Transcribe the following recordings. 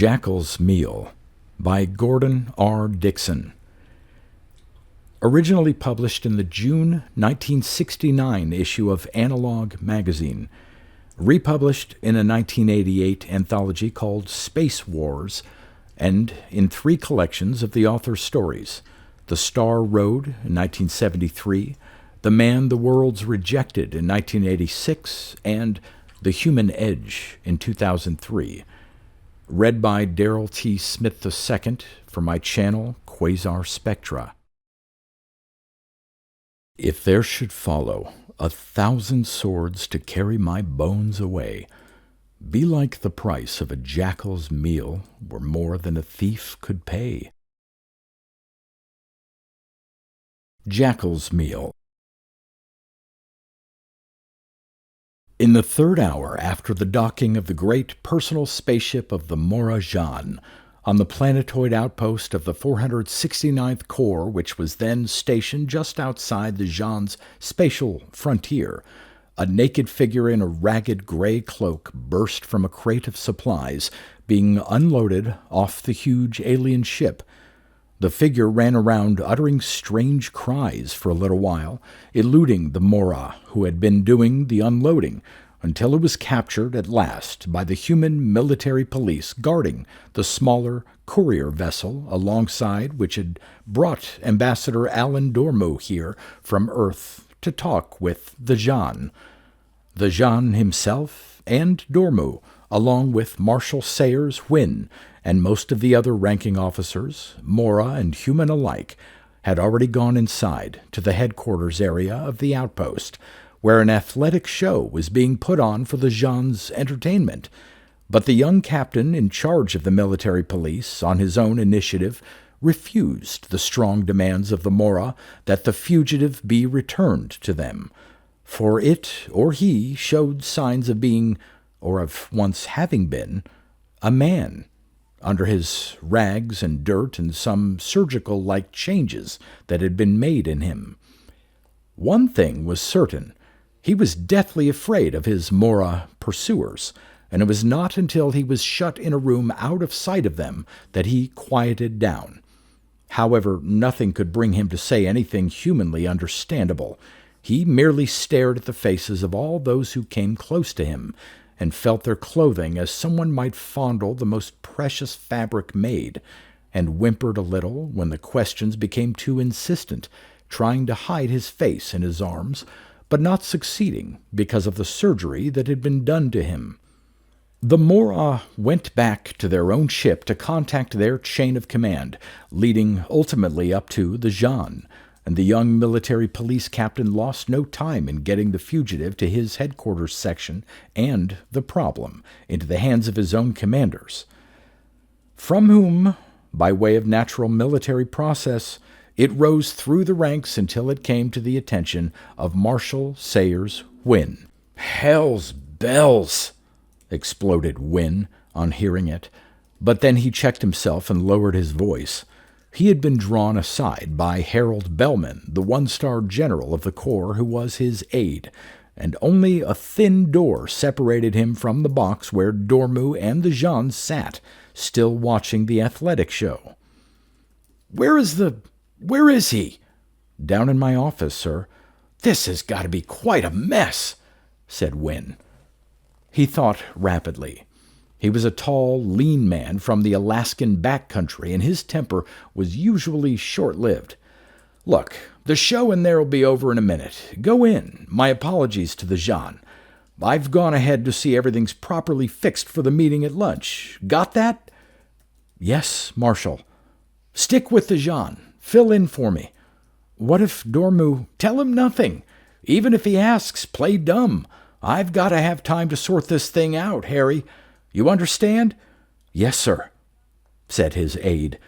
JACKAL'S Meal by Gordon R. Dickson. Originally published in the June 1969 issue of Analog magazine, republished in a 1988 anthology called Space Wars, and in 3 collections of the author's stories: The Star Road in 1973, The Man the World's Rejected in 1986, and The Human Edge in 2003. Read by Darrell T. Smith II for my channel, Quasar Spectra. If there should follow 1,000 swords to carry my bones away, be like the price of a jackal's meal were more than a thief could pay. Jackal's Meal. In the 3rd hour after the docking of the great personal spaceship of the Mora-Jan on the planetoid outpost of the 469th Corps, which was then stationed just outside the Jan's spatial frontier, a naked figure in a ragged gray cloak burst from a crate of supplies being unloaded off the huge alien ship. The figure ran around uttering strange cries for a little while, eluding the Mora who had been doing the unloading, until it was captured at last by the human military police guarding the smaller courier vessel alongside, which had brought Ambassador Alan Dormu here from Earth to talk with the Jan. The Jan himself and Dormu, along with Marshal Sayers Wynn and most of the other ranking officers, Mora and human alike, had already gone inside to the headquarters area of the outpost, where an athletic show was being put on for the Jan's entertainment. But the young captain in charge of the military police, on his own initiative, refused the strong demands of the Mora that the fugitive be returned to them, for it or he showed signs of being, or of once having been, a man, under his rags and dirt and some surgical-like changes that had been made in him. One thing was certain: he was deathly afraid of his Mora pursuers, and it was not until he was shut in a room out of sight of them that he quieted down. However, nothing could bring him to say anything humanly understandable. He merely stared at the faces of all those who came close to him, and felt their clothing as someone might fondle the most precious fabric made, and whimpered a little when the questions became too insistent, trying to hide his face in his arms, but not succeeding because of the surgery that had been done to him. The Mora went back to their own ship to contact their chain of command, leading ultimately up to the Jan, and the young military police captain lost no time in getting the fugitive to his headquarters section and the problem into the hands of his own commanders, from whom, by way of natural military process, it rose through the ranks until it came to the attention of Marshal Sayers Wynn. "Hell's bells!" exploded Wynn on hearing it, but then he checked himself and lowered his voice. He had been drawn aside by Harold Bellman, the 1-star general of the Corps who was his aide, and only a thin door separated him from the box where Dormu and the Jan sat, still watching the athletic show. Where is he?" "Down in my office, sir." "This has got to be quite a mess," said Wynn. He thought rapidly. He was a tall, lean man from the Alaskan backcountry, and his temper was usually short-lived. "Look, the show in there'll be over in a minute. Go in. My apologies to the Jan. I've gone ahead to see everything's properly fixed for the meeting at lunch. Got that?" "Yes, Marshal." "Stick with the Jan. Fill in for me. What if Dormu—" "Tell him nothing. Even if he asks, play dumb. I've got to have time to sort this thing out, Harry. You understand?" "Yes, sir," said his aide.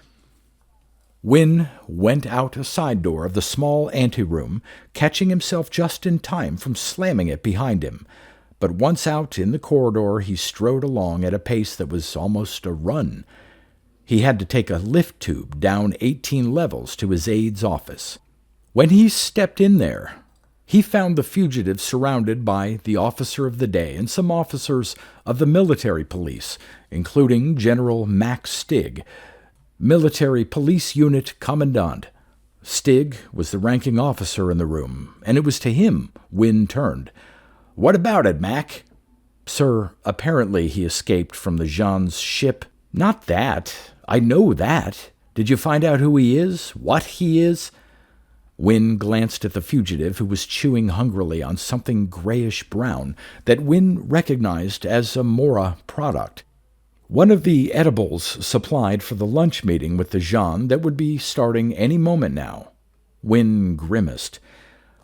Wynn went out a side door of the small anteroom, catching himself just in time from slamming it behind him. But once out in the corridor, he strode along at a pace that was almost a run. He had to take a lift tube down 18 levels to his aide's office. When he stepped in there, He found the fugitive surrounded by the officer of the day and some officers of the military police, including General Max Stig, Military Police Unit Commandant. Stig was the ranking officer in the room, and it was to him Wynne turned. "What about it, Mac?" "Sir, apparently he escaped from the Jean's ship." "Not that. I know that. Did you find out who he is? What he is?" Wynne glanced at the fugitive, who was chewing hungrily on something grayish-brown that Wynne recognized as a Mora product. One of the edibles supplied for the lunch meeting with the Jean that would be starting any moment now. Wynne grimaced.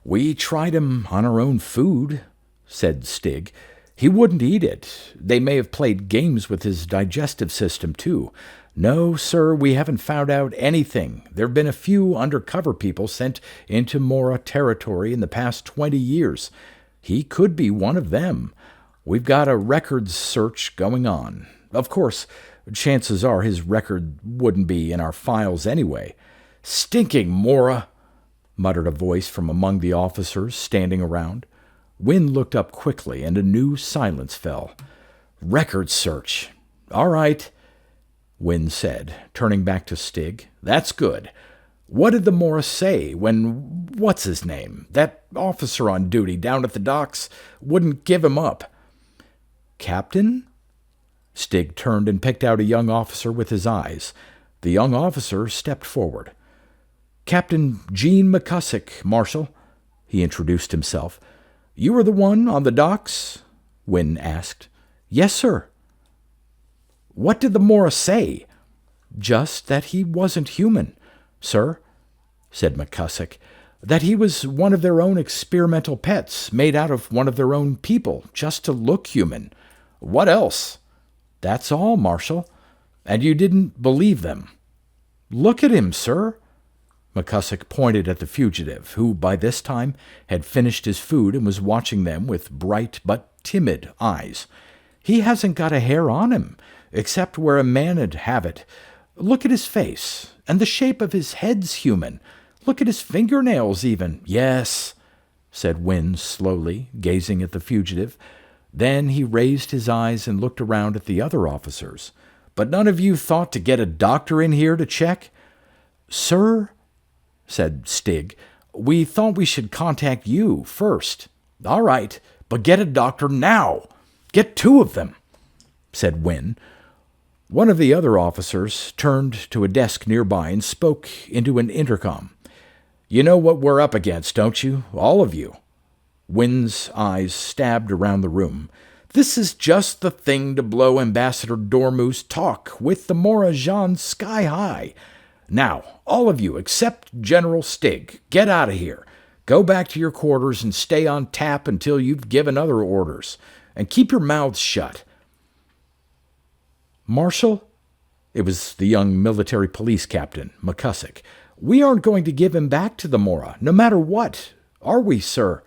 "We tried him on our own food," said Stig. "He wouldn't eat it. They may have played games with his digestive system, too. No, sir, we haven't found out anything. There have been a few undercover people sent into Mora territory in the past 20 years. He could be one of them. We've got a records search going on. Of course, chances are his record wouldn't be in our files anyway." "Stinking Mora," muttered a voice from among the officers standing around. Wynne looked up quickly, and a new silence fell. "Record search. All right," Wynne said, turning back to Stig. "That's good. What did the Mora say when, what's-his-name, that officer on duty down at the docks, wouldn't give him up?" "Captain?" Stig turned and picked out a young officer with his eyes. The young officer stepped forward. "Captain Gene McCusick, Marshal," he introduced himself. "You were the one on the docks?" Wynne asked. "Yes, sir." "What did the Mora say?" "Just that he wasn't human, sir," said McCusick. "That he was one of their own experimental pets, made out of one of their own people, just to look human." "What else?" "That's all, Marshal. And you didn't believe them." "Look at him, sir." McCusick pointed at the fugitive, who by this time had finished his food and was watching them with bright but timid eyes. "He hasn't got a hair on him, except where a man'd have it. Look at his face, and the shape of his head's human. Look at his fingernails, even." "Yes," said Wynne slowly, gazing at the fugitive. Then he raised his eyes and looked around at the other officers. "But none of you thought to get a doctor in here to check?" "Sir," said Stig, "we thought we should contact you first." "All right, but get a doctor now. Get 2 of them," said Wynne. One of the other officers turned to a desk nearby and spoke into an intercom. "You know what we're up against, don't you? All of you." Wynne's eyes stabbed around the room. "This is just the thing to blow Ambassador Dormu's talk with the Mora Jean sky high. Now, all of you except General Stig, get out of here. Go back to your quarters and stay on tap until you've given other orders. And keep your mouths shut." "Marshal," it was the young military police captain, McCusick, "we aren't going to give him back to the Mora, no matter what. Are we, sir?"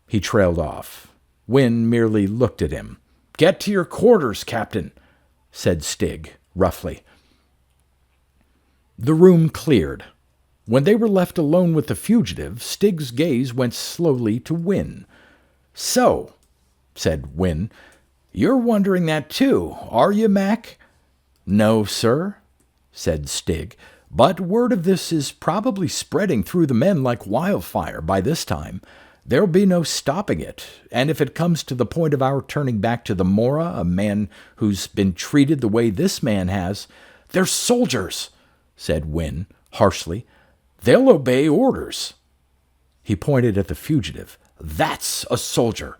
He trailed off. Wynne merely looked at him. "Get to your quarters, Captain," said Stig, roughly. The room cleared. When they were left alone with the fugitive, Stig's gaze went slowly to Wynne. "So," said Wynne, "you're wondering that too, are you, Mac?" "No, sir," said Stig, "but word of this is probably spreading through the men like wildfire by this time. There'll be no stopping it, and if it comes to the point of our turning back to the Mora, a man who's been treated the way this man has—" "They're soldiers," said Wynne, harshly. "They'll obey orders." He pointed at the fugitive. "That's a soldier."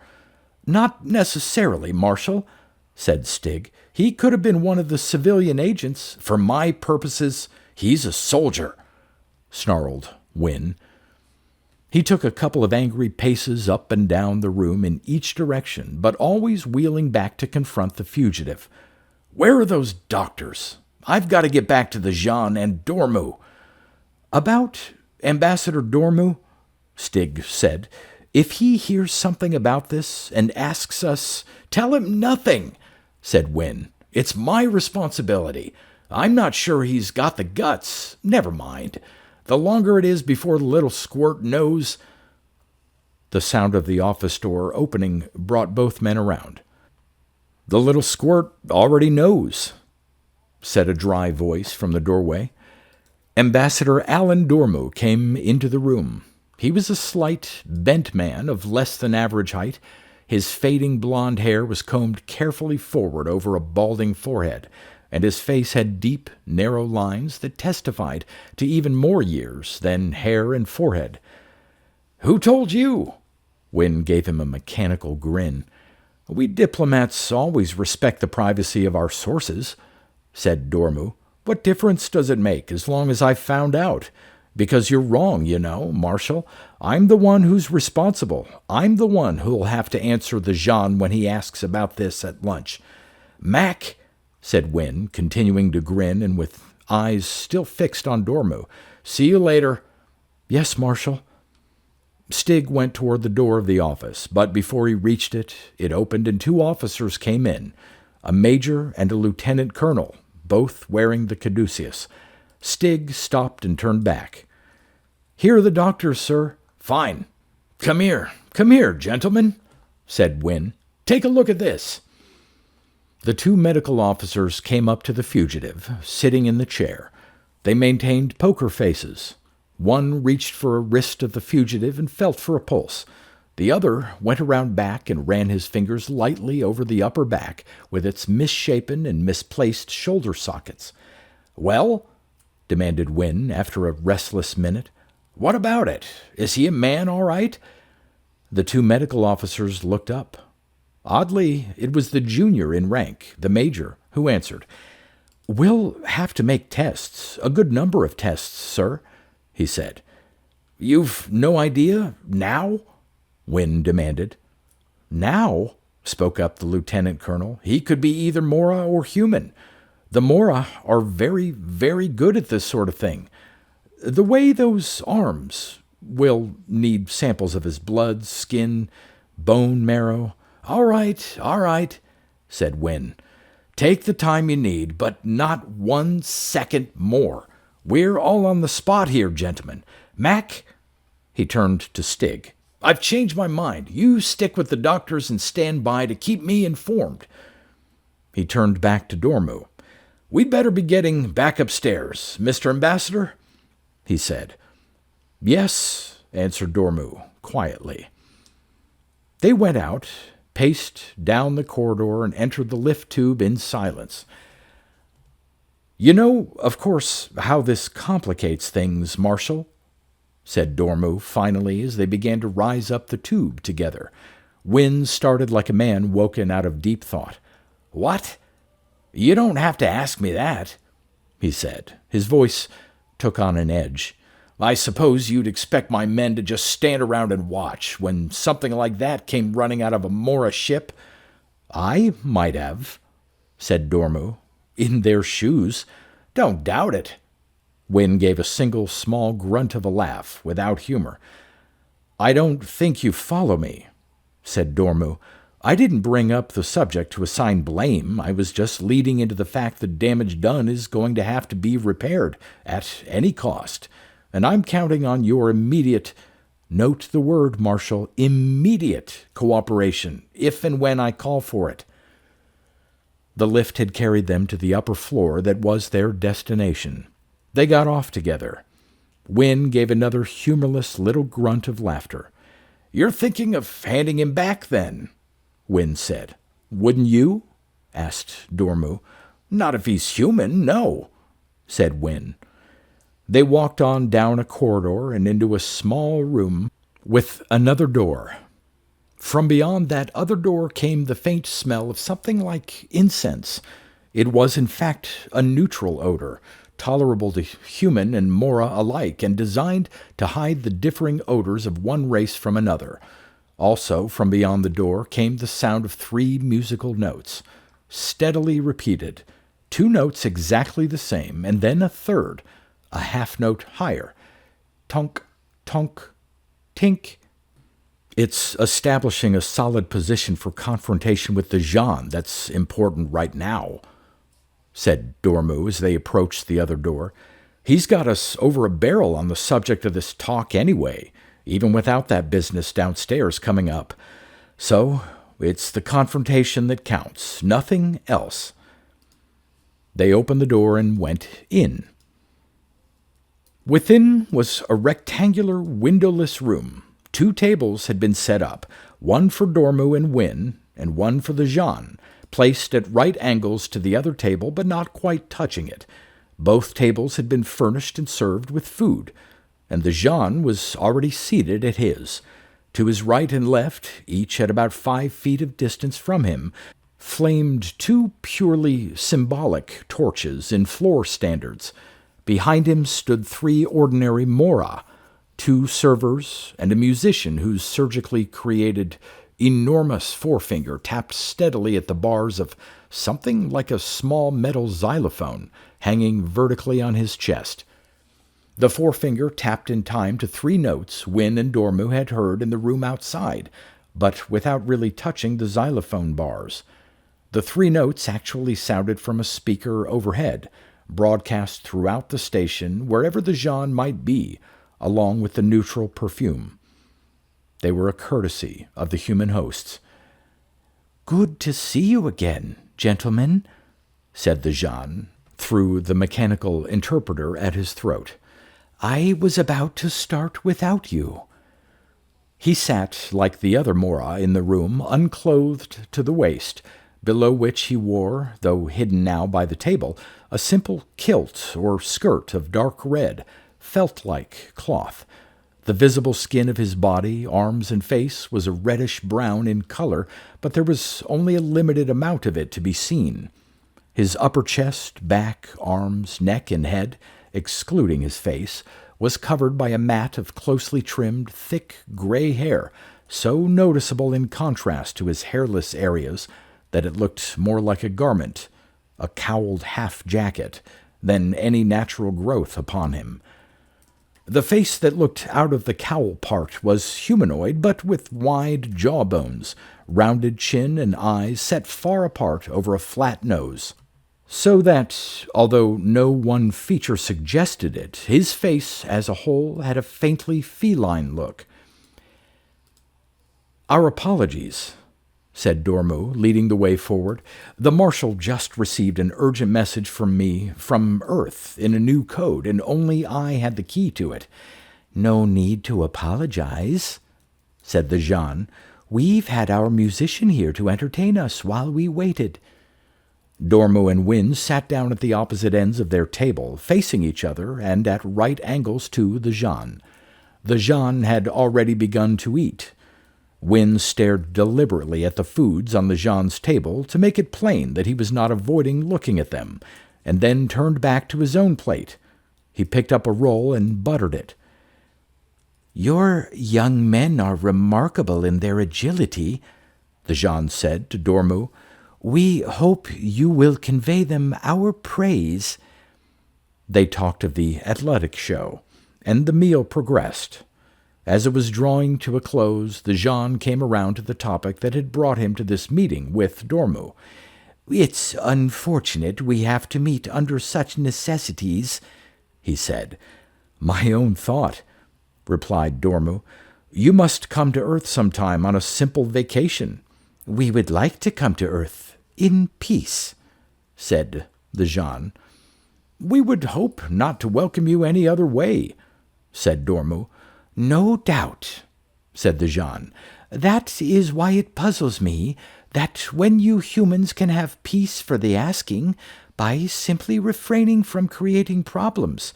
"Not necessarily, Marshal," said Stig. "He could have been one of the civilian agents. For my purposes, he's a soldier," snarled Wynne. He took a couple of angry paces up and down the room in each direction, but always wheeling back to confront the fugitive. "Where are those doctors? I've got to get back to the Jean and Dormu." "About Ambassador Dormu," Stig said, "if he hears something about this and asks us—" "Tell him nothing," said Wynne. "It's my responsibility. I'm not sure he's got the guts. Never mind. The longer it is before the little squirt knows—" The sound of the office door opening brought both men around. "The little squirt already knows," said a dry voice from the doorway. Ambassador Alan Dormu came into the room. He was a slight, bent man of less than average height. His fading blonde hair was combed carefully forward over a balding forehead, and his face had deep, narrow lines that testified to even more years than hair and forehead. "Who told you?" Wynne gave him a mechanical grin. "We diplomats always respect the privacy of our sources," said Dormu. "What difference does it make as long as I've found out? Because you're wrong, you know, Marshal. I'm the one who's responsible. I'm the one who'll have to answer the Jean when he asks about this at lunch." "Mac," said Wynne, continuing to grin and with eyes still fixed on Dormu. "See you later." "Yes, Marshal." Stig went toward the door of the office, but before he reached it, it opened and two officers came in, a major and a lieutenant colonel, both wearing the caduceus. Stig stopped and turned back. "Here are the doctors, sir." "Fine. Come here, gentlemen," said Wynne. "Take a look at this." The two medical officers came up to the fugitive, sitting in the chair. They maintained poker faces. One reached for a wrist of the fugitive and felt for a pulse. The other went around back and ran his fingers lightly over the upper back with its misshapen and misplaced shoulder sockets. "Well?" demanded Wynne after a restless minute. "What about it? Is he a man all right?" The two medical officers looked up. Oddly, it was the junior in rank, the major, who answered. "We'll have to make tests, a good number of tests, sir," he said. "You've no idea now?" Wynne demanded. "Now?" spoke up the lieutenant colonel. "He could be either Mora or human. The Mora are very, very good at this sort of thing. The way those arms, we'll need samples of his blood, skin, bone marrow." All right, said Wynne. "Take the time you need, but not 1 second more. We're all on the spot here, gentlemen. Mac," he turned to Stig, "I've changed my mind. You stick with the doctors and stand by to keep me informed." He turned back to Dormu. "We'd better be getting back upstairs, Mr. Ambassador," he said. "Yes," answered Dormu, quietly. They went out, paced down the corridor, and entered the lift tube in silence. "You know, of course, how this complicates things, Marshal," said Dormu finally as they began to rise up the tube together. Wynne started like a man woken out of deep thought. "What? You don't have to ask me that," he said. His voice took on an edge. "I suppose you'd expect my men to just stand around and watch when something like that came running out of a Mora ship." "I might have," said Dormu. "In their shoes. Don't doubt it." Wynne gave a single small grunt of a laugh, without humor. "I don't think you follow me," said Dormu. "I didn't bring up the subject to assign blame. I was just leading into the fact that damage done is going to have to be repaired at any cost. And I'm counting on your immediate, note the word, Marshal, immediate cooperation, if and when I call for it." The lift had carried them to the upper floor that was their destination. They got off together. Wynne gave another humorless little grunt of laughter. "You're thinking of handing him back, then?" Wynne said. "Wouldn't you?" asked Dormu. "Not if he's human, no," said Wynne. They walked on down a corridor and into a small room with another door. From beyond that other door came the faint smell of something like incense. It was, in fact, a neutral odor, tolerable to human and Mora alike, and designed to hide the differing odors of one race from another. Also, from beyond the door came the sound of 3 musical notes, steadily repeated, 2 notes exactly the same, and then a third, a half-note higher. Tonk, tonk, tink. "It's establishing a solid position for confrontation with the Jean that's important right now," said Dormu as they approached the other door. "He's got us over a barrel on the subject of this talk anyway. even without that business downstairs coming up. So it's the confrontation that counts, nothing else. They opened the door and went in. Within was a rectangular, windowless room. 2 tables had been set up, one for Dormu and Wynne, and one for the Jean, placed at right angles to the other table, but not quite touching it. Both tables had been furnished and served with food, and the Jean was already seated at his. To his right and left, each at about 5 feet of distance from him, flamed 2 purely symbolic torches in floor standards. Behind him stood 3 ordinary Mora, 2 servers, and a musician whose surgically created enormous forefinger tapped steadily at the bars of something like a small metal xylophone hanging vertically on his chest. The forefinger tapped in time to 3 notes Wynne and Dormu had heard in the room outside, but without really touching the xylophone bars. The 3 notes actually sounded from a speaker overhead, broadcast throughout the station, wherever the Jean might be, along with the neutral perfume. They were a courtesy of the human hosts. "Good to see you again, gentlemen," said the Jean, through the mechanical interpreter at his throat. "I was about to start without you." He sat, like the other Mora in the room, unclothed to the waist, below which he wore, though hidden now by the table, a simple kilt or skirt of dark red, felt-like cloth. The visible skin of his body, arms, and face was a reddish-brown in color, but there was only a limited amount of it to be seen. His upper chest, back, arms, neck, and head, excluding his face, was covered by a mat of closely trimmed, thick gray hair, so noticeable in contrast to his hairless areas that it looked more like a garment, a cowled half-jacket, than any natural growth upon him. The face that looked out of the cowl part was humanoid, but with wide jawbones, rounded chin, and eyes set far apart over a flat nose. So that, although no one feature suggested it, his face as a whole had a faintly feline look. "Our apologies," said Dormu, leading the way forward. "The Marshal just received an urgent message from me from Earth in a new code, and only I had the key to it." "No need to apologize," said the Jean. "We've had our musician here to entertain us while we waited." Dormu and Wynne sat down at the opposite ends of their table, facing each other and at right angles to the Jean. The Jean had already begun to eat. Wynne stared deliberately at the foods on the Jean's table to make it plain that he was not avoiding looking at them, and then turned back to his own plate. He picked up a roll and buttered it. "Your young men are remarkable in their agility," the Jean said to Dormu. "We hope you will convey them our praise." They talked of the athletic show, and the meal progressed. As it was drawing to a close, the Jean came around to the topic that had brought him to this meeting with Dormu. "It's unfortunate we have to meet under such necessities," he said. "My own thought," replied Dormu. "You must come to Earth sometime on a simple vacation." "We would like to come to Earth in peace," said the Jean. "We would hope not to welcome you any other way," said Dormu. "No doubt," said the Jean. "That is why it puzzles me that when you humans can have peace for the asking, by simply refraining from creating problems,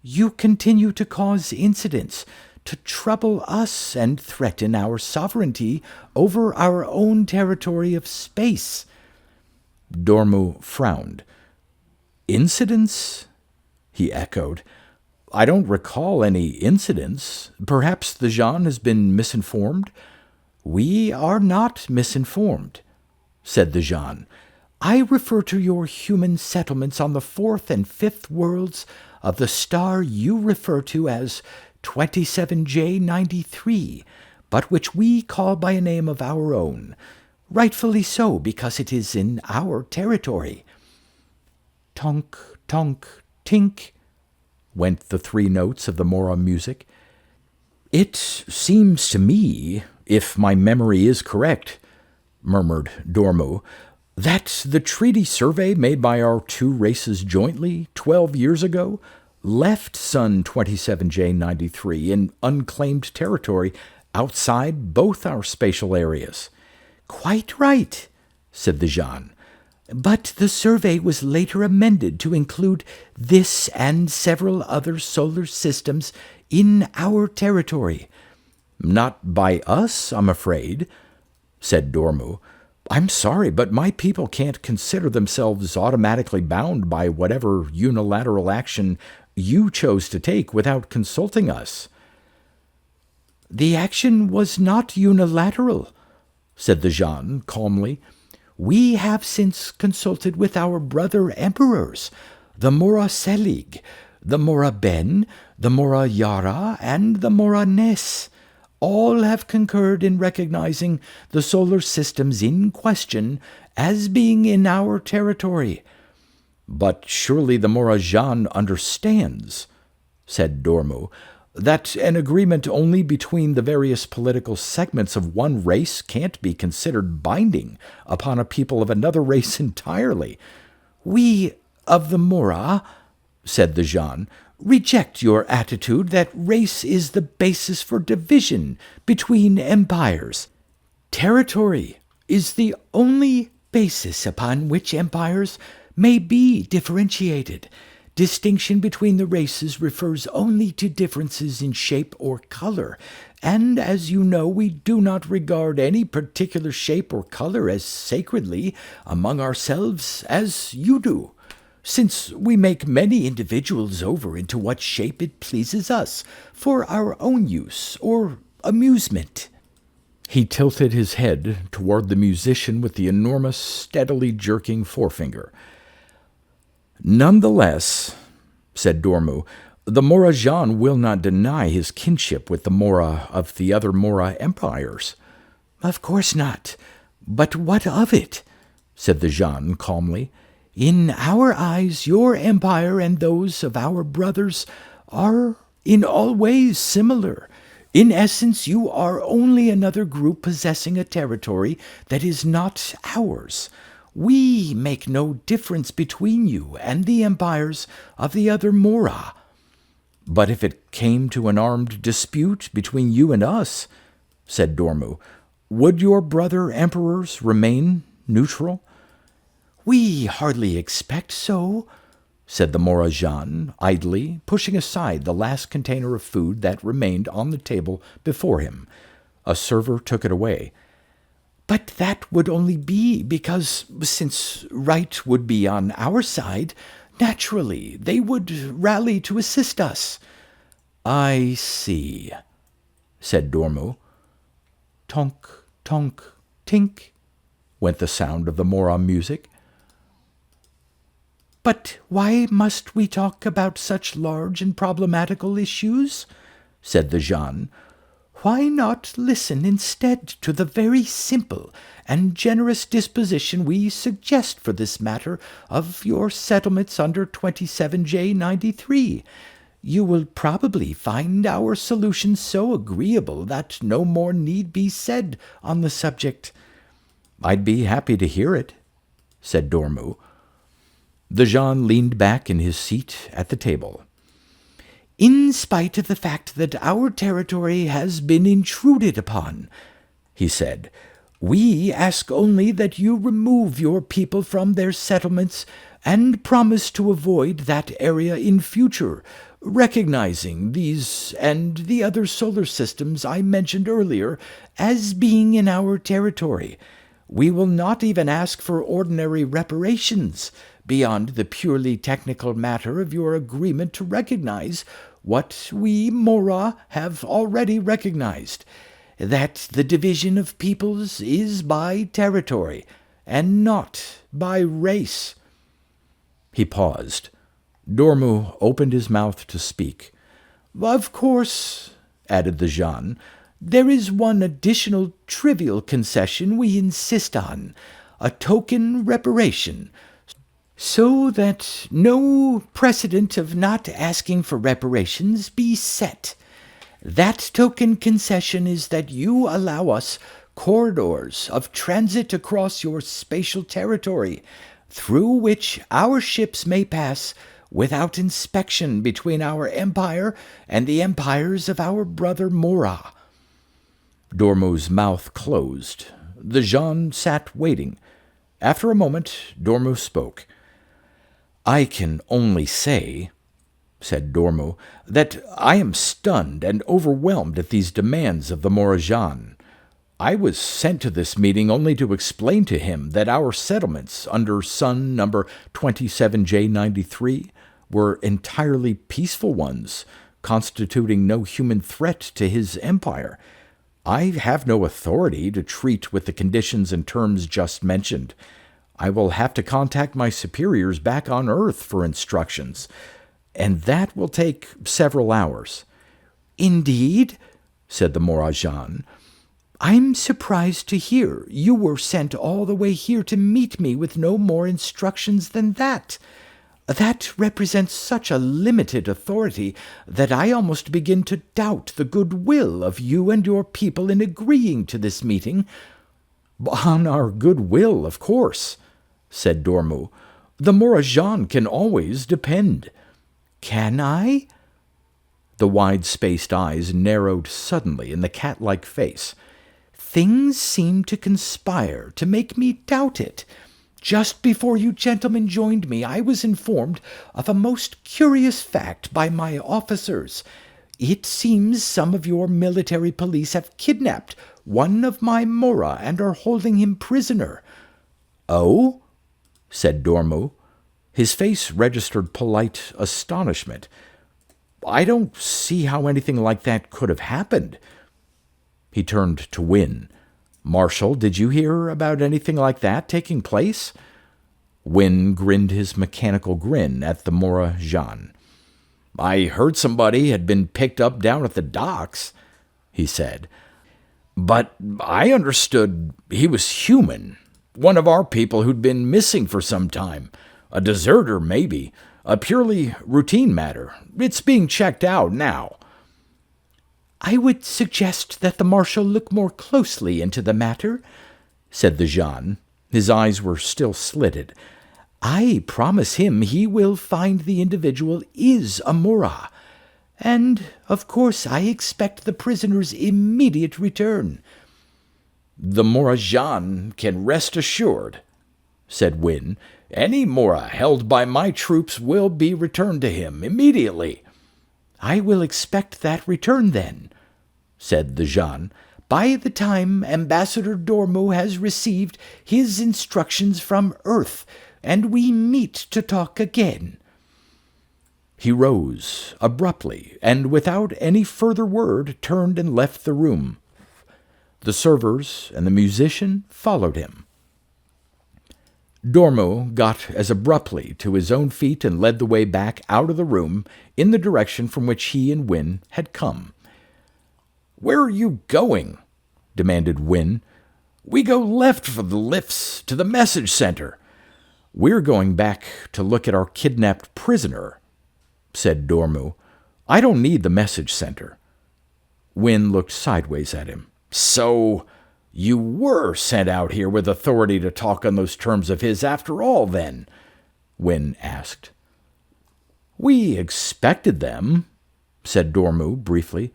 you continue to cause incidents, to trouble us and threaten our sovereignty over our own territory of space." Dormu frowned. "Incidents?" he echoed. "I don't recall any incidents. Perhaps the Jean has been misinformed?" "We are not misinformed," said the Jean. "I refer to your human settlements on the 4th and 5th worlds of the star you refer to as 27J93, but which we call by a name of our own, rightfully so because it is in our territory." Tonk, tonk, tink, went the 3 notes of the Mora music. "It seems to me, if my memory is correct," murmured Dormu, "that the treaty survey made by our two races jointly 12 years ago left Sun 27J93 in unclaimed territory outside both our spatial areas." "Quite right," said the Jeanne. "But the survey was later amended to include this and several other solar systems in our territory." "Not by us, I'm afraid," said Dormu. "I'm sorry, but my people can't consider themselves automatically bound by whatever unilateral action you chose to take without consulting us." "The action was not unilateral," said the Jeanne calmly. "We have since consulted with our brother emperors, the Mora Selig, the Mora Ben, the Mora Yara, and the Mora Ness. All have concurred in recognizing the solar systems in question as being in our territory." "But surely the Mora Jeanne understands," said Dormu, "that an agreement only between the various political segments of one race can't be considered binding upon a people of another race entirely." "We of the Mora," said the Jeanne, "reject your attitude that race is the basis for division between empires. Territory is the only basis upon which empires may be differentiated. Distinction between the races refers only to differences in shape or color, and as you know, we do not regard any particular shape or color as sacredly among ourselves as you do, since we make many individuals over into what shape it pleases us for our own use or amusement." He tilted his head toward the musician with the enormous, steadily jerking forefinger. "Nonetheless," said Dormu, "the Mora Jeanne will not deny his kinship with the Mora of the other Mora empires." "Of course not. But what of it?" said the Jeanne calmly. "In our eyes, your empire and those of our brothers are in all ways similar. In essence, you are only another group possessing a territory that is not ours. We make no difference between you and the empires of the other Mora." "But if it came to an armed dispute between you and us," said Dormu, "would your brother emperors remain neutral?" "We hardly expect so," said the Mora Jeanne, idly pushing aside the last container of food that remained on the table before him. A server took it away. "But that would only be because, since right would be on our side, naturally they would rally to assist us." "I see," said Dormu. "Tonk, tonk, tink," went the sound of the Mora music. "But why must we talk about such large and problematical issues?" said the Jeanne. "Why not listen instead to the very simple and generous disposition we suggest for this matter of your settlements under 27J93? You will probably find our solution so agreeable that no more need be said on the subject." "I'd be happy to hear it," said Dormu. The Jeanne leaned back in his seat at the table. "In spite of the fact that our territory has been intruded upon," he said, "we ask only that you remove your people from their settlements and promise to avoid that area in future, recognizing these and the other solar systems I mentioned earlier as being in our territory. We will not even ask for ordinary reparations beyond the purely technical matter of your agreement to recognize what we Mora have already recognized, that the division of peoples is by territory and not by race." He paused. Dormu opened his mouth to speak. "Of course," added the Jeanne, "there is one additional trivial concession we insist on, a token reparation, so that no precedent of not asking for reparations be set. That token concession is that you allow us corridors of transit across your spatial territory, through which our ships may pass without inspection between our empire and the empires of our brother Mora." Dormu's mouth closed. The Jean sat waiting. After a moment, Dormu spoke. "I can only say," said Dormu, "that I am stunned and overwhelmed at these demands of the Morajan. I was sent to this meeting only to explain to him that our settlements under Sun number 27J93 were entirely peaceful ones, constituting no human threat to his empire. I have no authority to treat with the conditions and terms just mentioned. I will have to contact my superiors back on Earth for instructions, and that will take several hours." "Indeed?" said the Morajan. "I'm surprised to hear you were sent all the way here to meet me with no more instructions than that. That represents such a limited authority that I almost begin to doubt the goodwill of you and your people in agreeing to this meeting." "On our goodwill, of course," said Dormu. "The Morajan can always depend." "Can I?" The wide-spaced eyes narrowed suddenly in the cat-like face. "Things seem to conspire to make me doubt it. Just before you gentlemen joined me, I was informed of a most curious fact by my officers. It seems some of your military police have kidnapped one of my Mora and are holding him prisoner." "Oh?" said Dormu. His face registered polite astonishment. "I don't see how anything like that could have happened." He turned to Wynne. "Marshal, did you hear about anything like that taking place?" Wynne grinned his mechanical grin at the Morajan. "I heard somebody had been picked up down at the docks," he said. "But I understood he was human. One of our people who'd been missing for some time. A deserter, maybe. A purely routine matter. It's being checked out now." "I would suggest that the Marshal look more closely into the matter," said the Jean. His eyes were still slitted. "I promise him he will find the individual is a Mora. And, of course, I expect the prisoner's immediate return." "The Morajan can rest assured," said Wynne. "Any Mora held by my troops will be returned to him immediately." "I will expect that return, then," said the Jean, "by the time Ambassador Dormu has received his instructions from Earth, and we meet to talk again." He rose abruptly, and without any further word turned and left the room. The servers and the musician followed him. Dormu got as abruptly to his own feet and led the way back out of the room in the direction from which he and Wynne had come. "Where are you going?" demanded Wynne. "We go left for the lifts to the message center." "We're going back to look at our kidnapped prisoner," said Dormu. "I don't need the message center." Wynne looked sideways at him. "So you were sent out here with authority to talk on those terms of his after all, then?" Wynne asked. "We expected them," said Dormu briefly.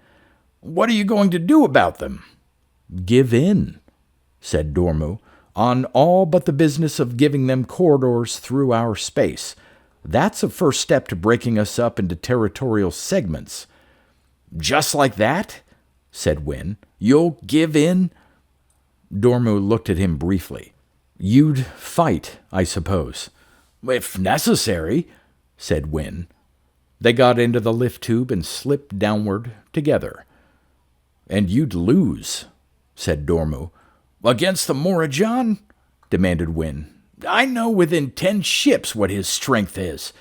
"What are you going to do about them?" "Give in," said Dormu, "on all but the business of giving them corridors through our space. That's a first step to breaking us up into territorial segments." "Just like that?" said Wynne. "You'll give in?" Dormu looked at him briefly. "You'd fight, I suppose." "If necessary," said Wynne. They got into the lift tube and slipped downward together. "And you'd lose," said Dormu. "Against the Morajan?" demanded Wynne. "I know within 10 ships what his strength is."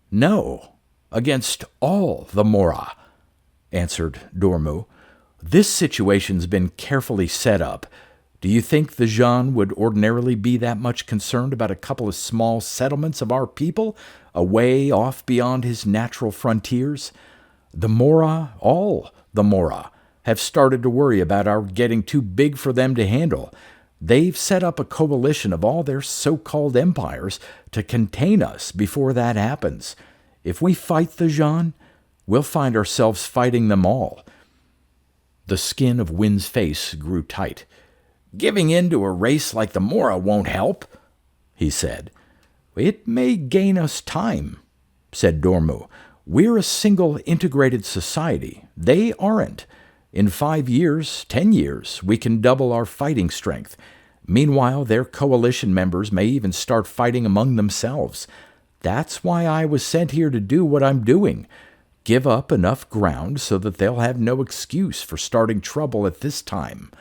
"No, against all the Mora," answered Dormu. "This situation's been carefully set up. Do you think the Jean would ordinarily be that much concerned about a couple of small settlements of our people, away off beyond his natural frontiers? The Mora, all the Mora, have started to worry about our getting too big for them to handle. They've set up a coalition of all their so-called empires to contain us before that happens. If we fight the Jean, we'll find ourselves fighting them all. The skin of Win's face grew tight. Giving in to a race like the Mora won't help, he said. It may gain us time, said Dormu. We're a single integrated society. They aren't. In 5 years, 10 years, we can double our fighting strength. Meanwhile, their coalition members may even start fighting among themselves. That's why I was sent here to do what I'm doing. Give up enough ground so that they'll have no excuse for starting trouble at this time.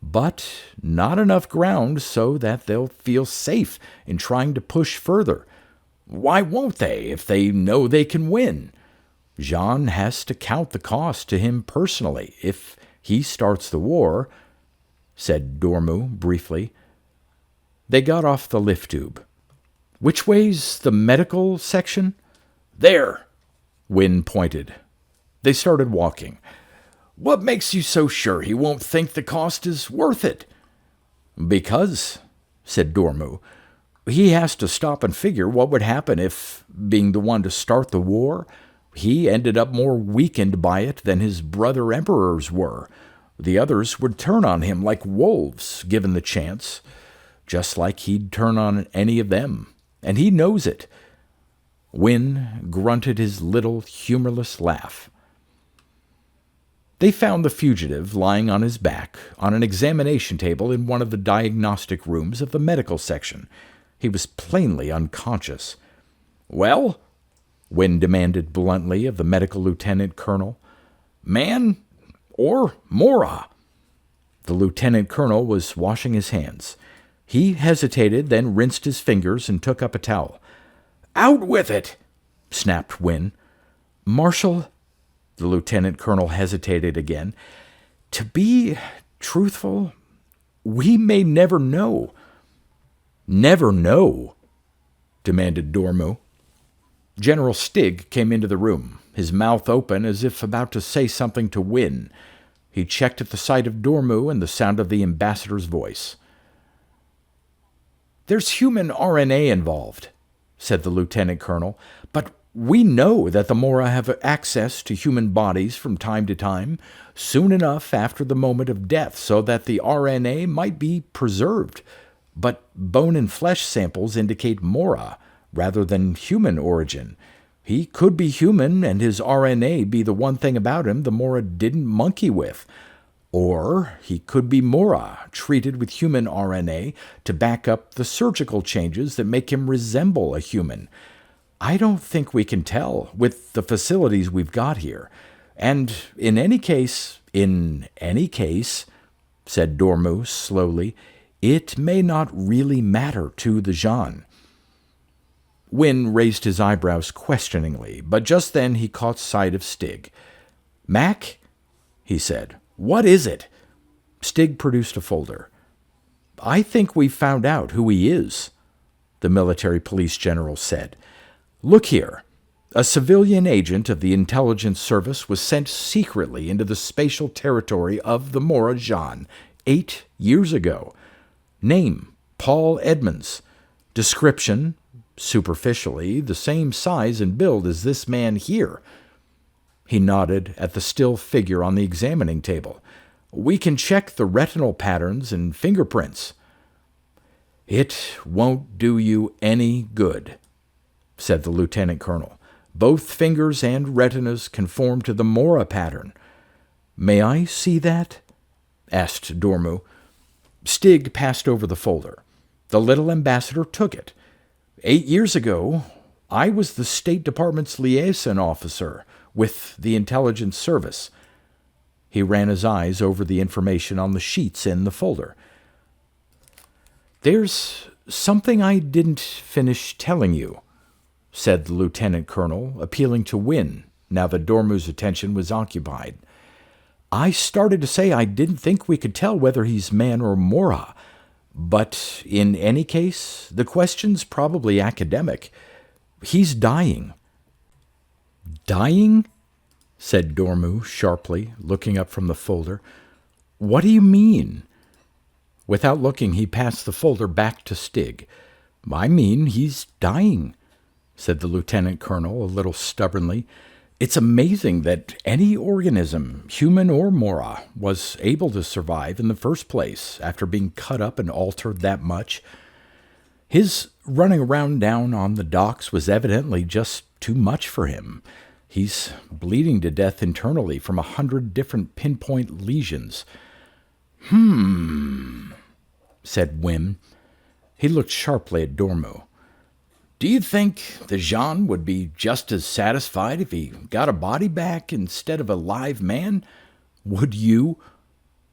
But not enough ground so that they'll feel safe in trying to push further. Why won't they if they know they can win? Jean has to count the cost to him personally if he starts the war, said Dormu briefly. They got off the lift tube. Which way's the medical section? There, Win pointed. They started walking. What makes you so sure he won't think the cost is worth it? Because, said Dormu, he has to stop and figure what would happen if, being the one to start the war, he ended up more weakened by it than his brother emperors were. The others would turn on him like wolves, given the chance, just like he'd turn on any of them, and he knows it. Win grunted his little humorless laugh. They found the fugitive lying on his back on an examination table in one of the diagnostic rooms of the medical section. He was plainly unconscious. Well? Wynne demanded bluntly of the medical lieutenant colonel. Man or Mora? The lieutenant colonel was washing his hands. He hesitated, then rinsed his fingers and took up a towel. Out with it! Snapped Wynne. Marshal, the lieutenant colonel hesitated again. To be truthful, we may never know. Never know? Demanded Dormu. General Stig came into the room, his mouth open as if about to say something to Wynne. He checked at the sight of Dormu and the sound of the ambassador's voice. There's human RNA involved, said the lieutenant colonel, but we know that the Mora have access to human bodies from time to time, soon enough after the moment of death, so that the RNA might be preserved. But bone and flesh samples indicate Mora rather than human origin. He could be human and his RNA be the one thing about him the Mora didn't monkey with. Or he could be Mora, treated with human RNA to back up the surgical changes that make him resemble a human. I don't think we can tell with the facilities we've got here. And in any case, said Dormu slowly, it may not really matter to the Jean. Wynne raised his eyebrows questioningly, but just then he caught sight of Stig. Mac, he said, what is it? Stig produced a folder. I think we've found out who he is, the military police general said. Look here. A civilian agent of the intelligence service was sent secretly into the spatial territory of the Mora Jean 8 years ago. Name, Paul Edmonds. Description, superficially, the same size and build as this man here. He nodded at the still figure on the examining table. We can check the retinal patterns and fingerprints. It won't do you any good, said the lieutenant colonel. Both fingers and retinas conform to the Mora pattern. May I see that? Asked Dormu. Stig passed over the folder. The little ambassador took it. 8 years ago, I was the State Department's liaison officer with the intelligence service. He ran his eyes over the information on the sheets in the folder. There's something I didn't finish telling you, said the lieutenant colonel, appealing to Wynne, now that Dormu's attention was occupied. I started to say I didn't think we could tell whether he's man or Mora, but in any case, the question's probably academic. He's dying. Dying? said Dormu sharply, looking up from the folder. "What do you mean?" Without looking, he passed the folder back to Stig. "I mean, he's dying," said the lieutenant colonel a little stubbornly. "It's amazing that any organism, human or Mora, was able to survive in the first place after being cut up and altered that much. His running around down on the docks was evidently just too much for him. He's bleeding to death internally from 100 different pinpoint lesions." Said Wim. He looked sharply at Dormu. "Do you think the Jean would be just as satisfied if he got a body back instead of a live man?" "Would you?"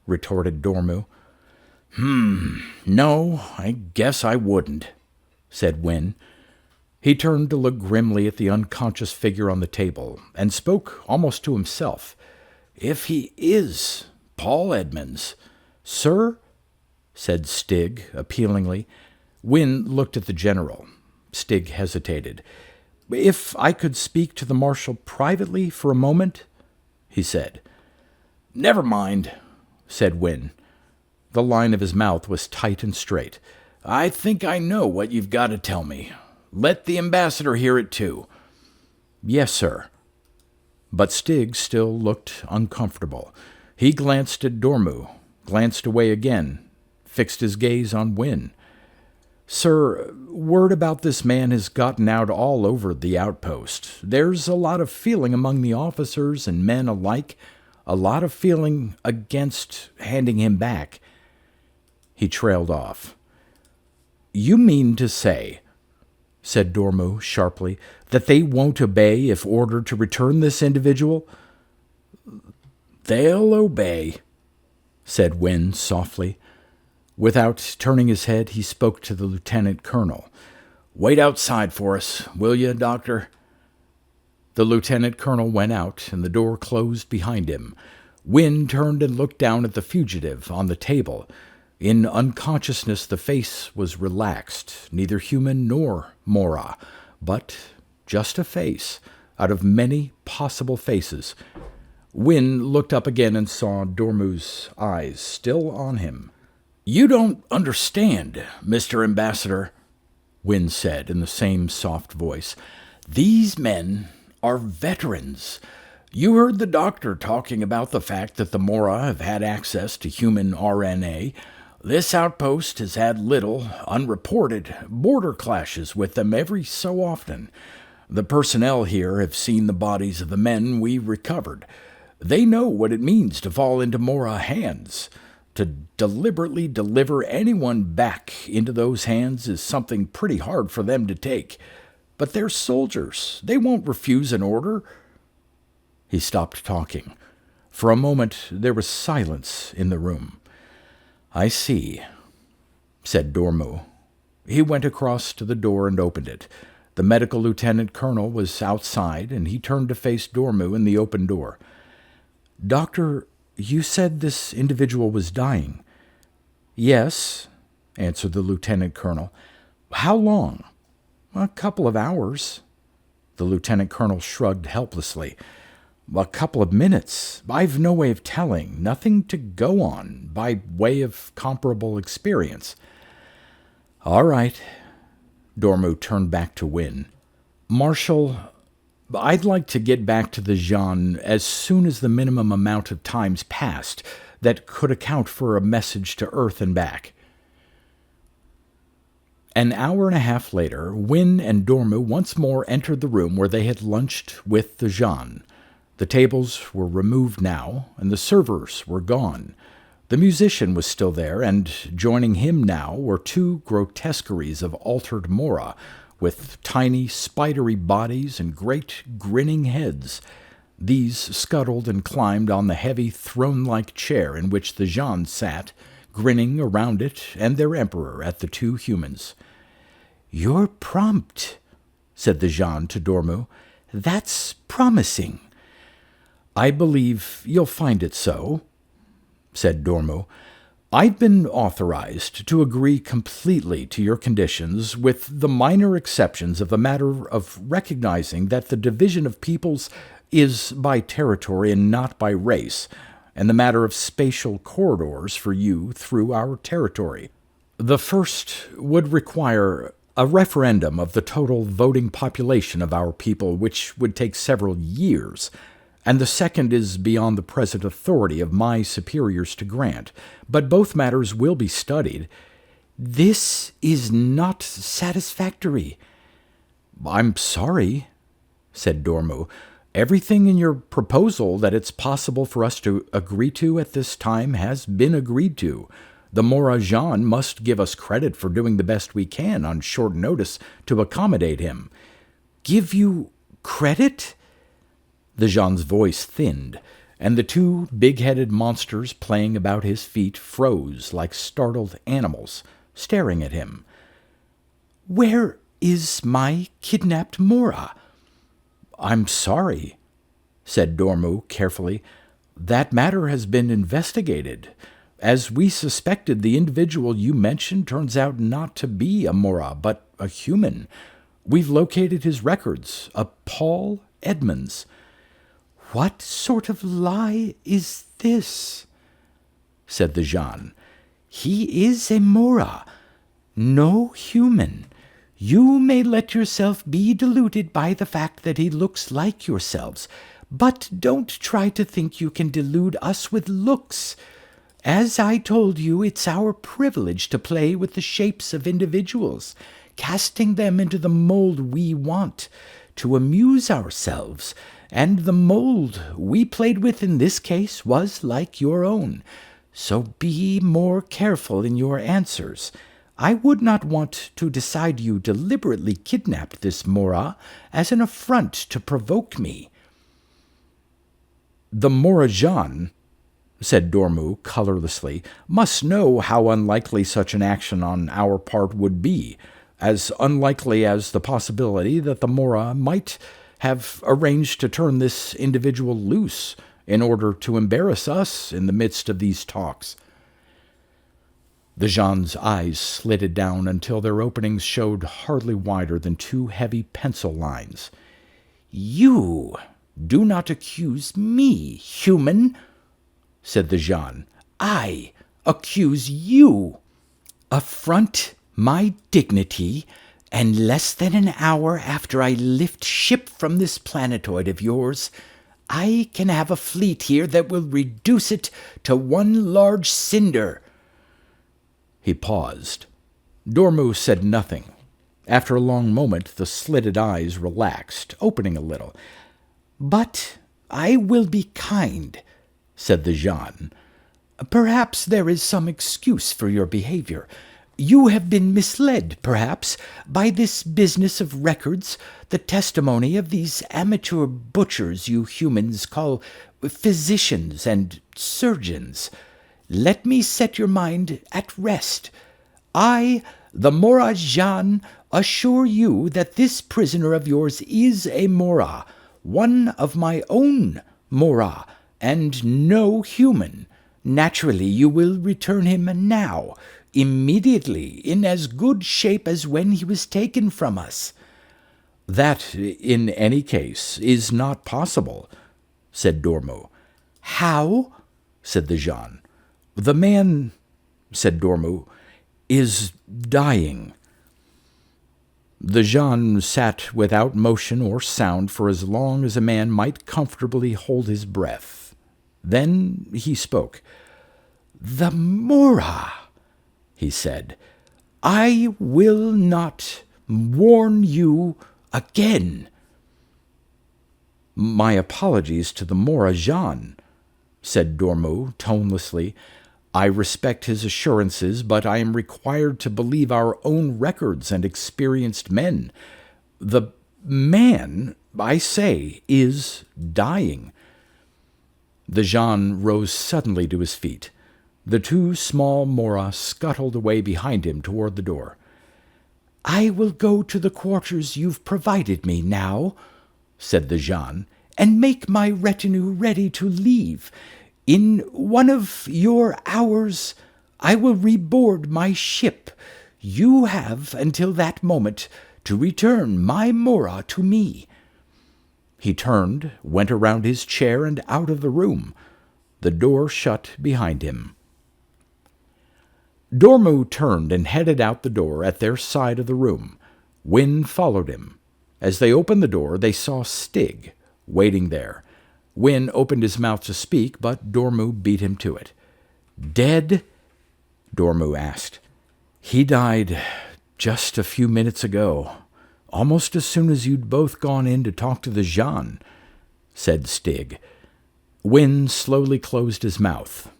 retorted Dormu. "No, I guess I wouldn't," said Win. He turned to look grimly at the unconscious figure on the table and spoke almost to himself. "If he is Paul Edmonds." "Sir?" said Stig appealingly. Win looked at the general. Stig hesitated. "If I could speak to the marshal privately for a moment," he said. "Never mind," said Win. The line of his mouth was tight and straight. "I think I know what you've got to tell me. Let the ambassador hear it too." "Yes, sir." But Stig still looked uncomfortable. He glanced at Dormu, glanced away again, fixed his gaze on Win. "Sir, word about this man has gotten out all over the outpost. There's a lot of feeling among the officers and men alike, a lot of feeling against handing him back." He trailed off. "You mean to say," said Dormu sharply, "that they won't obey if ordered to return this individual?" "They'll obey," said Win softly. Without turning his head, he spoke to the lieutenant colonel. "Wait outside for us, will you, Doctor?" The lieutenant colonel went out, and the door closed behind him. Win turned and looked down at the fugitive on the table. In unconsciousness, the face was relaxed, neither human nor Mora, but just a face out of many possible faces. Win looked up again and saw Dormu's eyes still on him. "You don't understand, Mr. Ambassador," Win said in the same soft voice. "These men are veterans. You heard the doctor talking about the fact that the Mora have had access to human RNA. This outpost has had little, unreported, border clashes with them every so often. The personnel here have seen the bodies of the men we recovered. They know what it means to fall into Mora hands. To deliberately deliver anyone back into those hands is something pretty hard for them to take. But they're soldiers. They won't refuse an order." He stopped talking. For a moment there was silence in the room. "I see," said Dormu. He went across to the door and opened it. The medical lieutenant colonel was outside, and he turned to face Dormu in the open door. "Doctor, you said this individual was dying." "Yes," answered the lieutenant colonel. "How long?" "A couple of hours." The lieutenant colonel shrugged helplessly. "A couple of minutes. I've no way of telling, nothing to go on, by way of comparable experience." "All right." Dormu turned back to Win. "Marshal, I'd like to get back to the Jean as soon as the minimum amount of time's passed that could account for a message to Earth and back." An hour and a half later, Win and Dormu once more entered the room where they had lunched with the Jean. The tables were removed now, and the servers were gone. The musician was still there, and joining him now were two grotesqueries of altered Mora, with tiny, spidery bodies and great, grinning heads. These scuttled and climbed on the heavy, throne-like chair in which the Jean sat, grinning around it and their emperor at the two humans. "You're prompt," said the Jean to Dormu. "That's promising." "I believe you'll find it so," said Dormu. "I've been authorized to agree completely to your conditions, with the minor exceptions of the matter of recognizing that the division of peoples is by territory and not by race, and the matter of spatial corridors for you through our territory. The first would require a referendum of the total voting population of our people, which would take several years, and the second is beyond the present authority of my superiors to grant, but both matters will be studied. This is not satisfactory. I'm sorry, said Dormu. Everything in your proposal that it's possible for us to agree to at this time has been agreed to. The Morajan must give us credit for doing the best we can on short notice to accommodate him. Give you credit? The Jan's voice thinned, and the two big-headed monsters playing about his feet froze like startled animals, staring at him. Where is my kidnapped Mora? I'm sorry, said Dormu carefully. That matter has been investigated. As we suspected, the individual you mentioned turns out not to be a Mora, but a human. We've located his records, a Paul Edmonds. What sort of lie is this? Said the Jan. He is a Mora, no human. You may let yourself be deluded by the fact that he looks like yourselves, but don't try to think you can delude us with looks. As I told you, it's our privilege to play with the shapes of individuals, casting them into the mold we want, to amuse ourselves, and the mold we played with in this case was like your own. So be more careful in your answers. I would not want to decide you deliberately kidnapped this Mora as an affront to provoke me. The Morajan, said Dormu colorlessly, must know how unlikely such an action on our part would be, as unlikely as the possibility that the Mora might have arranged to turn this individual loose in order to embarrass us in the midst of these talks. The Jan's eyes slitted down until their openings showed hardly wider than two heavy pencil lines. You do not accuse me, human, said the Jan. I accuse you. Affront my dignity, and less than an hour after I lift ship from this planetoid of yours, I can have a fleet here that will reduce it to one large cinder. He paused. Dormu said nothing. After a long moment, the slitted eyes relaxed, opening a little. But I will be kind, said the Jan. Perhaps there is some excuse for your behavior. You have been misled, perhaps, by this business of records, the testimony of these amateur butchers you humans call physicians and surgeons. Let me set your mind at rest. I, the Morajan, assure you that this prisoner of yours is a Mora, one of my own Mora, and no human. Naturally, you will return him now, immediately, in as good shape as when he was taken from us. That, in any case, is not possible, said Dormu. How? Said the Jan. The man, said Dormu, is dying. The Jan sat without motion or sound for as long as a man might comfortably hold his breath. Then he spoke. The Mora, he said. I will not warn you again. My apologies to the Morajan, said Dormu tonelessly. I respect his assurances, but I am required to believe our own records and experienced men. The man, I say, is dying. The Jan rose suddenly to his feet. The two small Mora scuttled away behind him toward the door. I will go to the quarters you've provided me now, said the Jan, and make my retinue ready to leave. In one of your hours, I will reboard my ship. You have until that moment to return my Mora to me. He turned, went around his chair and out of the room. The door shut behind him. Dormu turned and headed out the door at their side of the room. Wynne followed him. As they opened the door, they saw Stig waiting there. Wynne opened his mouth to speak, but Dormu beat him to it. "Dead?" Dormu asked. "He died just a few minutes ago, almost as soon as you'd both gone in to talk to the Jean," said Stig. Wynne slowly closed his mouth.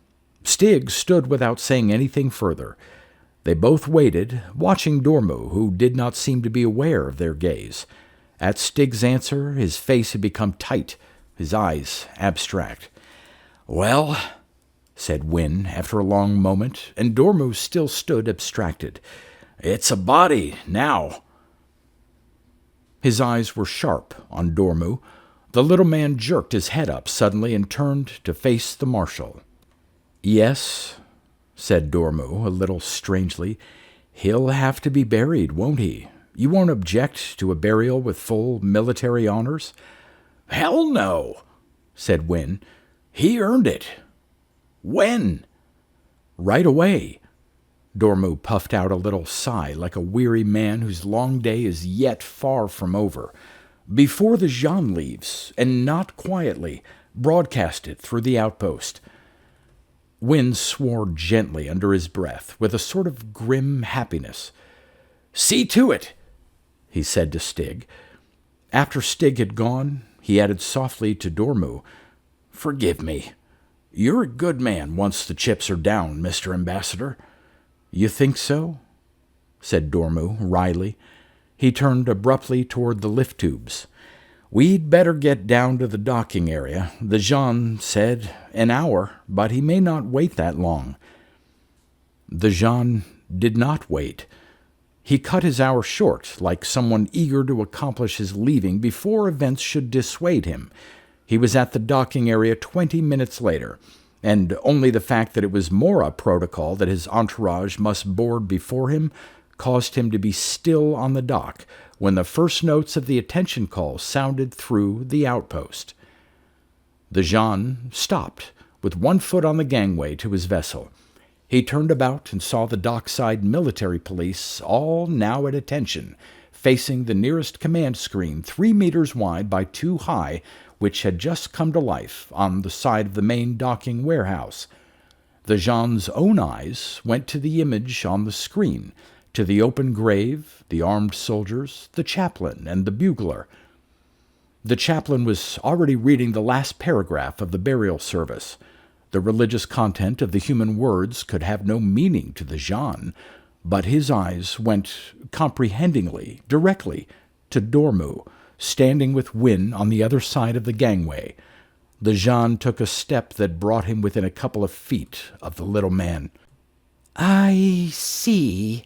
Stig stood without saying anything further. They both waited, watching Dormu, who did not seem to be aware of their gaze. At Stig's answer, his face had become tight, his eyes abstract. "Well," said Wynne after a long moment, and Dormu still stood abstracted. "It's a body, now." His eyes were sharp on Dormu. The little man jerked his head up suddenly and turned to face the marshal. "Yes," said Dormu, a little strangely. "He'll have to be buried, won't he? You won't object to a burial with full military honors?" "Hell no," said Wynne. "He earned it." "When?" "Right away." Dormu puffed out a little sigh like a weary man whose long day is yet far from over. "Before the Jean leaves, and not quietly, broadcast it through the outpost." Wynne swore gently under his breath, with a sort of grim happiness. "See to it," he said to Stig. After Stig had gone, he added softly to Dormu, "Forgive me. You're a good man once the chips are down, Mr. Ambassador." "You think so?" said Dormu wryly. He turned abruptly toward the lift tubes. "We'd better get down to the docking area. The Jean said an hour, but he may not wait that long." The Jean did not wait. He cut his hour short, like someone eager to accomplish his leaving before events should dissuade him. He was at the docking area 20 minutes later, and only the fact that it was Mora protocol that his entourage must board before him caused him to be still on the dock when the first notes of the attention call sounded through the outpost. The Jean stopped, with one foot on the gangway to his vessel. He turned about and saw the dockside military police, all now at attention, facing the nearest command screen 3 meters wide by 2 high, which had just come to life on the side of the main docking warehouse. The Jean's own eyes went to the image on the screen, to the open grave, the armed soldiers, the chaplain, and the bugler. The chaplain was already reading the last paragraph of the burial service. The religious content of the human words could have no meaning to the Jean, but his eyes went comprehendingly, directly, to Dormu, standing with Wynne on the other side of the gangway. The Jean took a step that brought him within a couple of feet of the little man. "I see,"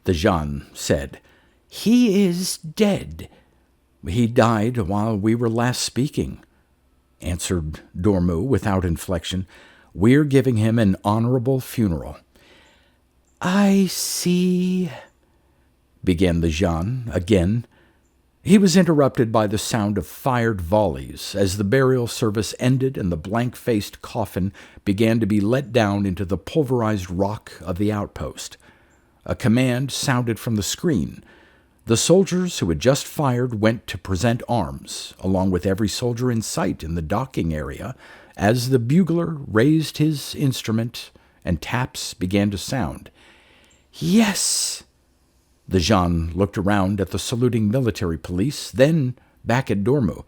the Jean said. "He is dead." "He died while we were last speaking," answered Dormu without inflection. "We're giving him an honorable funeral." "I see," began the Jean again. He was interrupted by the sound of fired volleys as the burial service ended and the blank-faced coffin began to be let down into the pulverized rock of the outpost. A command sounded from the screen. The soldiers who had just fired went to present arms, along with every soldier in sight in the docking area, as the bugler raised his instrument and taps began to sound. "Yes." The Jean looked around at the saluting military police, then back at Dormu.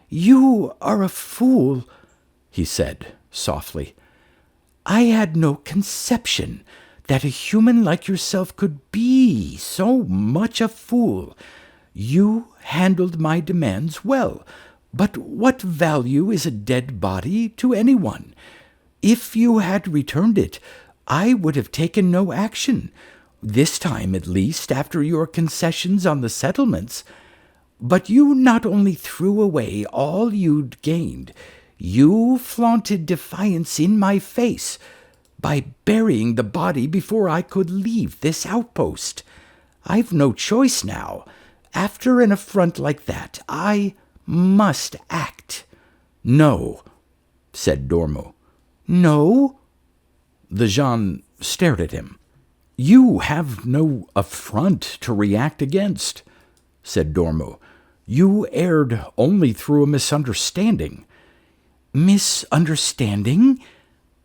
"You are a fool," he said softly. "I had no conception that a human like yourself could be so much a fool. You handled my demands well, but what value is a dead body to anyone? If you had returned it, I would have taken no action, this time at least after your concessions on the settlements. But you not only threw away all you'd gained, you flaunted defiance in my face by burying the body before I could leave this outpost. I've no choice now. After an affront like that, I must act." "No," said Dormu. "No?" The Jean stared at him. "You have no affront to react against," said Dormu. "You erred only through a misunderstanding." "Misunderstanding?"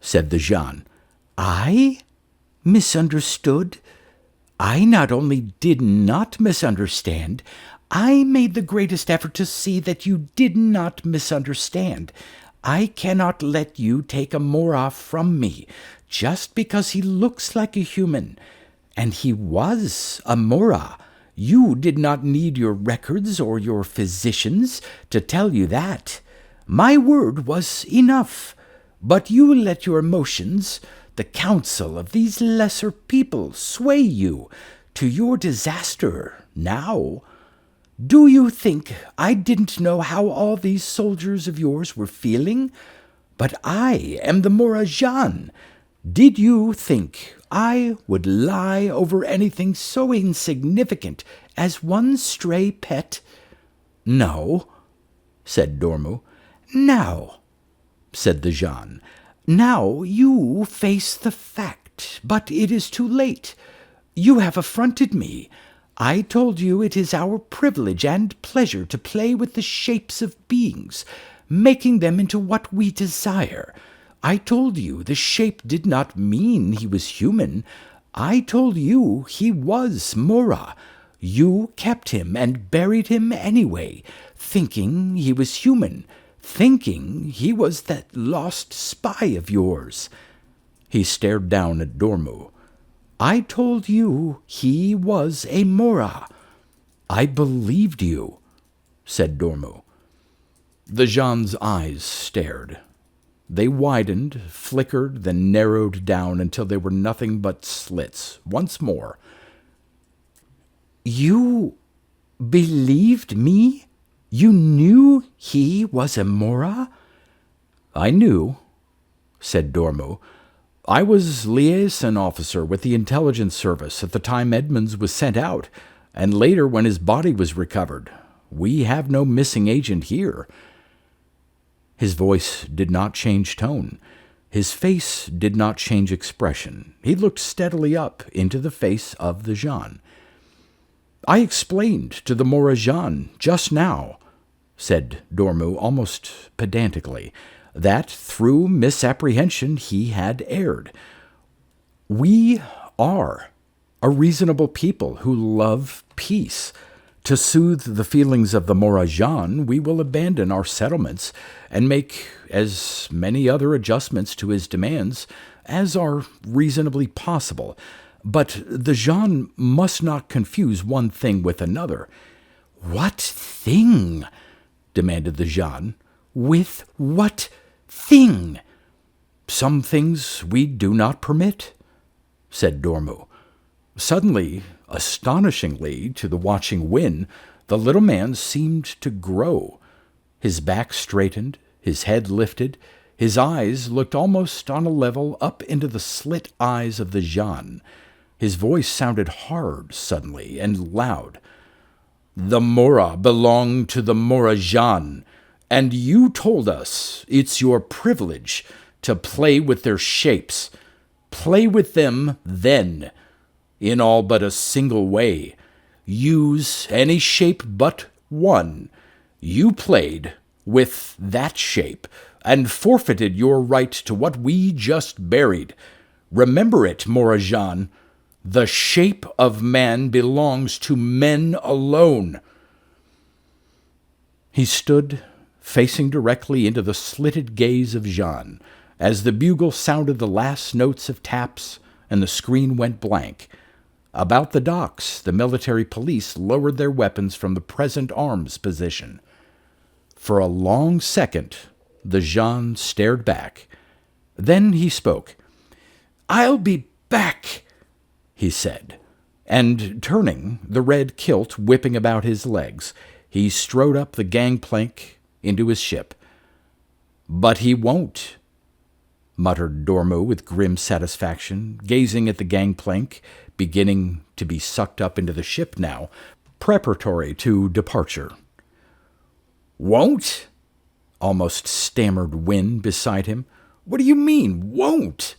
said the Jean. "I misunderstood? I not only did not misunderstand, I made the greatest effort to see that you did not misunderstand. I cannot let you take a Mora from me just because he looks like a human. And he was a Mora. You did not need your records or your physicians to tell you that. My word was enough. But you let your emotions, the counsel of these lesser people, sway you to your disaster now. Do you think I didn't know how all these soldiers of yours were feeling? But I am the Morajan. Did you think I would lie over anything so insignificant as one stray pet?" "No," said Dormu. "Now," said the Jean, "now you face the fact, but it is too late. You have affronted me. I told you it is our privilege and pleasure to play with the shapes of beings, making them into what we desire. I told you the shape did not mean he was human. I told you he was Mora. You kept him and buried him anyway, thinking he was human, thinking he was that lost spy of yours." He stared down at Dormu. "I told you he was a Mora." "I believed you," said Dormu. The Jean's eyes stared. They widened, flickered, then narrowed down until they were nothing but slits, once more. "You believed me? You knew he was a Mora?" "I knew," said Dormu. "I was liaison officer with the intelligence service at the time Edmonds was sent out, and later when his body was recovered. We have no missing agent here." His voice did not change tone. His face did not change expression. He looked steadily up into the face of the Jean. "I explained to the Morajan just now," said Dormu almost pedantically, "that through misapprehension he had erred. We are a reasonable people who love peace. To soothe the feelings of the Morajan, we will abandon our settlements and make as many other adjustments to his demands as are reasonably possible. But the Jean must not confuse one thing with another." "What thing?" demanded the Jean. "With what thing?" "Some things we do not permit," said Dormu. Suddenly, astonishingly to the watching Win, the little man seemed to grow. His back straightened, his head lifted, his eyes looked almost on a level up into the slit eyes of the Jean. His voice sounded hard suddenly and loud. "The Mora belong to the Morajan, and you told us it's your privilege to play with their shapes. Play with them then, in all but a single way. Use any shape but one. You played with that shape and forfeited your right to what we just buried. Remember it, Morajan. The shape of man belongs to men alone." He stood, facing directly into the slitted gaze of Jean, as the bugle sounded the last notes of taps and the screen went blank. About the docks, the military police lowered their weapons from the present arms position. For a long second, the Jean stared back. Then he spoke. "I'll be back," he said, and turning, the red kilt whipping about his legs, he strode up the gangplank into his ship. "But he won't," muttered Dormu with grim satisfaction, gazing at the gangplank, beginning to be sucked up into the ship now, preparatory to departure. Won't? Almost stammered Wynne beside him. What do you mean, won't?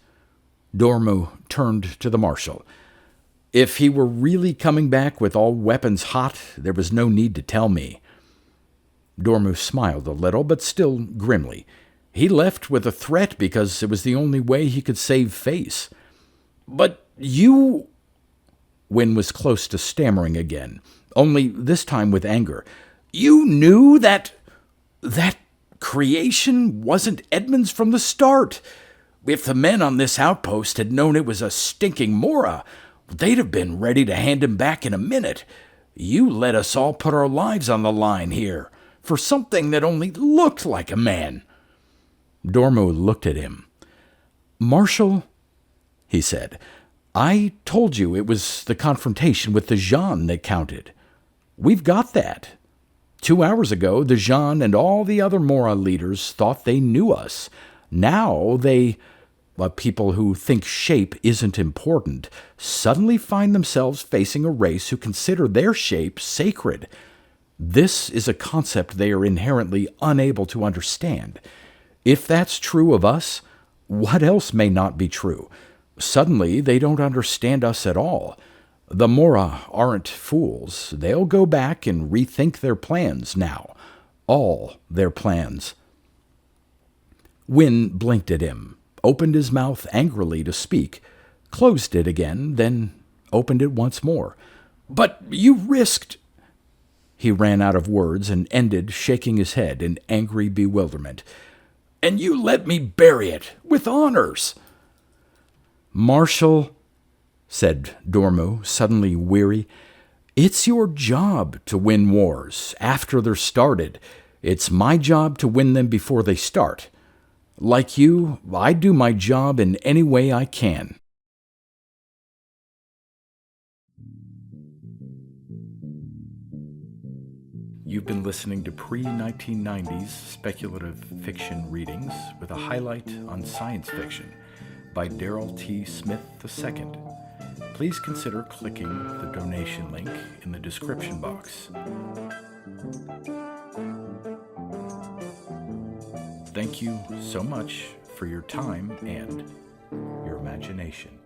Dormu turned to the marshal. If he were really coming back with all weapons hot, there was no need to tell me. Dormu smiled a little, but still grimly. He left with a threat because it was the only way he could save face. But you... Wynne was close to stammering again, only this time with anger. You knew that creation wasn't Edmund's from the start. If the men on this outpost had known it was a stinking Mora, they'd have been ready to hand him back in a minute. You let us all put our lives on the line here for something that only looked like a man. Dormu looked at him. Marshal, he said, I told you it was the confrontation with the Jean that counted. We've got that. 2 hours ago, the Jean and all the other Mora leaders thought they knew us. Now people who think shape isn't important suddenly find themselves facing a race who consider their shape sacred. This is a concept they are inherently unable to understand. If that's true of us, what else may not be true? Suddenly, they don't understand us at all. The Mora aren't fools. They'll go back and rethink their plans now. All their plans. Wynne blinked at him, opened his mouth angrily to speak, closed it again, then opened it once more. But you risked... He ran out of words and ended, shaking his head in angry bewilderment. And you let me bury it, with honors. Marshal, said Dormu, suddenly weary, it's your job to win wars after they're started. It's my job to win them before they start. Like you, I do my job in any way I can. You've been listening to pre-1990s speculative fiction readings with a highlight on science fiction by Darrell T. Smith II. Please consider clicking the donation link in the description box. Thank you so much for your time and your imagination.